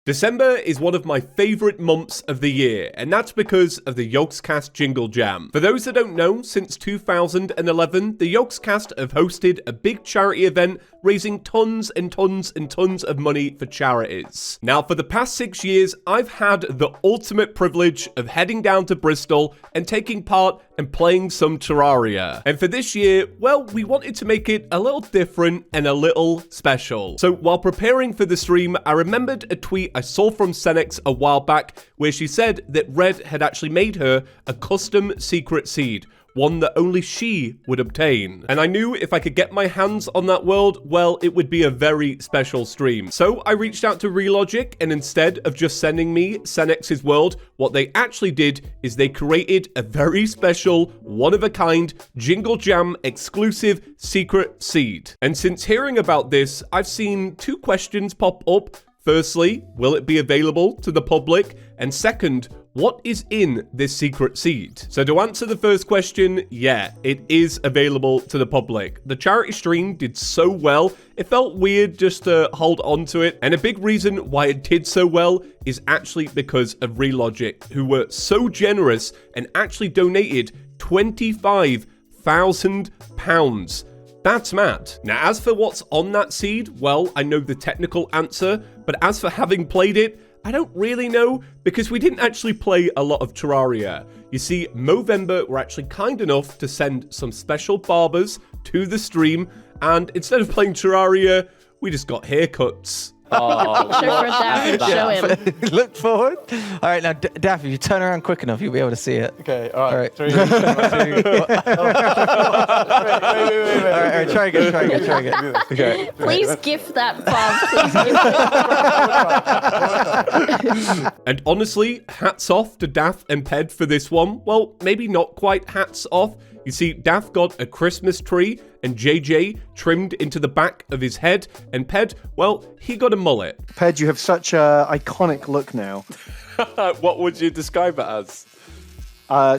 December is one of my favourite months of the year, and that's because of the Yogscast Jingle Jam. For those that don't know, since 2011, the Yogscast have hosted a big charity event raising tons and tons and tons of money for charities. Now, for the past 6 years, I've had the ultimate privilege of heading down to Bristol and taking part and playing some Terraria. And for this year, well, we wanted to make it a little different and a little special. So while preparing for the stream, I remembered a tweet I saw from Senex a while back where she said that Red had actually made her a custom secret seed, one that only she would obtain. And I knew if I could get my hands on that world, well, it would be a very special stream. So I reached out to Relogic, and instead of just sending me Senex's world, what they actually did is they created a very special, one-of-a-kind, Jingle Jam exclusive secret seed. And since hearing about this, I've seen two questions pop up. Firstly, will it be available to the public? And second, what is in this secret seed? So to answer the first question, yeah, it is available to the public. The charity stream did so well, it felt weird just to hold on to it. And a big reason why it did so well is actually because of Relogic, who were so generous and actually donated £25,000. That's mad. Now, as for what's on that seed, well, I know the technical answer, but as for having played it, I don't really know, because we didn't actually play a lot of Terraria. You see, Movember were actually kind enough to send some special barbers to the stream, and instead of playing Terraria, we just got haircuts. Oh, Show him. Look forward. All right, now, Daff, if you turn around quick enough, you'll be able to see it. Okay, all right. Wait, try again. Okay. Please gift that bomb. Please gift it. And honestly, hats off to Daff and Ped for this one. Well, maybe not quite hats off. You see, Daff got a Christmas tree, and JJ trimmed into the back of his head, and Ped, well, he got a mullet. Ped, you have such a iconic look now. What would you describe it as?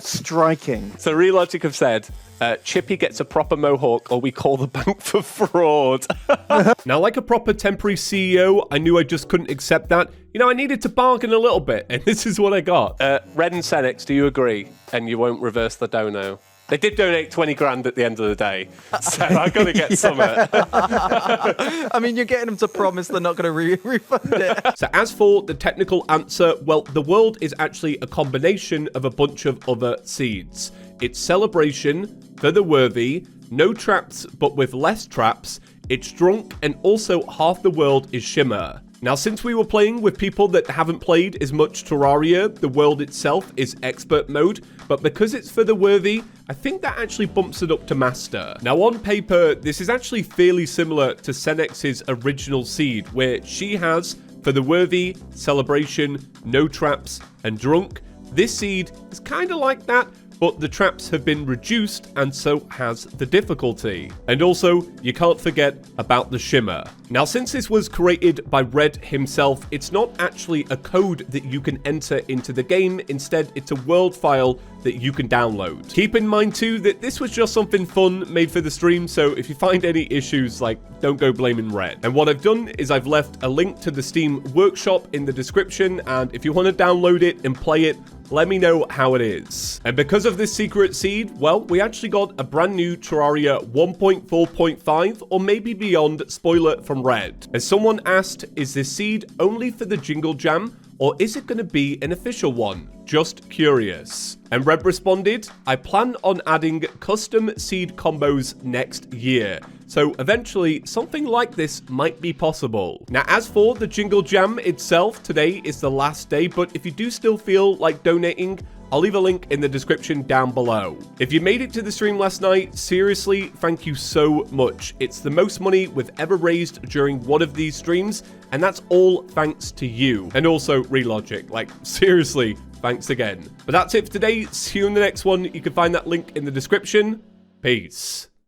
Striking. So Relogic have said, Chippy gets a proper mohawk or we call the bank for fraud. Now, like a proper temporary CEO, I knew I just couldn't accept that. You know, I needed to bargain a little bit, and this is what I got. Red and Senex, do you agree? And you won't reverse the dono? They did donate 20 grand at the end of the day, so I've got to get some. I mean, you're getting them to promise they're not going to refund it. So as for the technical answer, well, the world is actually a combination of a bunch of other seeds. It's Celebration, For the Worthy, No Traps but with Less Traps, It's Drunk, and also half the world is Shimmer. Now, since we were playing with people that haven't played as much Terraria, the world itself is expert mode, but because it's for the worthy, I think that actually bumps it up to master. Now, on paper, this is actually fairly similar to Senex's original seed, where she has for the worthy, Celebration, No Traps, and Drunk. This seed is kind of like that, but the traps have been reduced and so has the difficulty. And also, you can't forget about the Shimmer. Now, since this was created by Red himself, it's not actually a code that you can enter into the game. Instead, it's a world file that you can download. Keep in mind too that this was just something fun made for the stream, so if you find any issues, like, don't go blaming Red. And what I've done is I've left a link to the Steam workshop in the description, and if you want to download it and play it, let me know how it is. And because of this secret seed, well, we actually got a brand new Terraria 1.4.5 or maybe beyond spoiler from Red. As someone asked, is this seed only for the Jingle Jam or is it going to be an official one? Just curious. And Red responded, I plan on adding custom seed combos next year. So eventually, something like this might be possible. Now, as for the Jingle Jam itself, today is the last day, but if you do still feel like donating, I'll leave a link in the description down below. If you made it to the stream last night, seriously, thank you so much. It's the most money we've ever raised during one of these streams, and that's all thanks to you. And also Relogic, like, seriously, thanks again. But that's it for today. See you in the next one. You can find that link in the description. Peace.